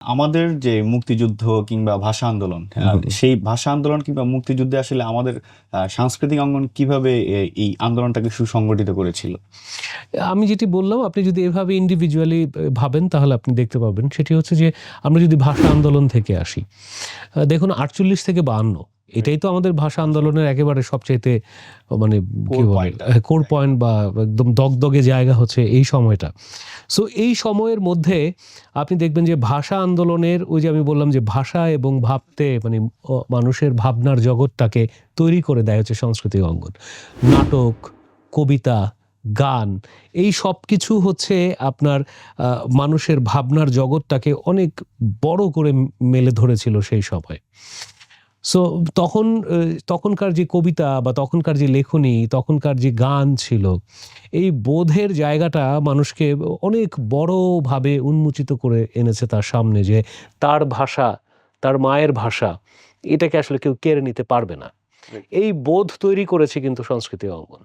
আমাদের যে মুক্তিযুদ্ধ কিংবা ভাষা আন্দোলন, সেই ভাষা আন্দোলন কিংবা মুক্তিযুদ্ধে আসলে আমাদের সাংস্কৃতিক অঙ্গন কিভাবে এই আন্দোলনটাকে সুসংগঠিত করেছিল? আমি যেটি বললাম, আপনি যদি এভাবে ইন্ডিভিজুয়ালি ভাবেন তাহলে আপনি দেখতে পাবেন। সেটি হচ্ছে যে আমরা যদি ভাষা আন্দোলন থেকে আসি, দেখুন ৪৮ থেকে ৫২ এটাই তো আমাদের ভাষা আন্দোলনের একেবারে সবচাইতে মানে কি কোর বলে পয়েন্ট। কোর পয়েন্ট বা একদম দগদগে জায়গা হচ্ছে এই সময়টা। সো এই সময়ের মধ্যে আপনি দেখবেন যে ভাষা আন্দোলনের ওই যে আমি বললাম যে ভাষা এবং ভাবতে মানে মানুষের ভাবনার জগৎটাকে তৈরি করে দেয় হচ্ছে সাংস্কৃতিক অঙ্গন। নাটক, কবিতা, গান, এই সবকিছু হচ্ছে আপনার মানুষের ভাবনার জগৎটাকে অনেক বড় করে মেলে ধরেছিল সেই সময়। সো তখন তখনকার যে কবিতা বা তখনকার যে লেখনী, তখনকার যে গান ছিল, এই বোধের জায়গাটা মানুষকে অনেক বড়ভাবে উন্মোচিত করে এনেছে তার সামনে যে তার ভাষা, তার মায়ের ভাষা, এটাকে আসলে কেউ কেড়ে নিতে পারবে না। এই বোধ তৈরি করেছে কিন্তু সংস্কৃতি অঙ্গন।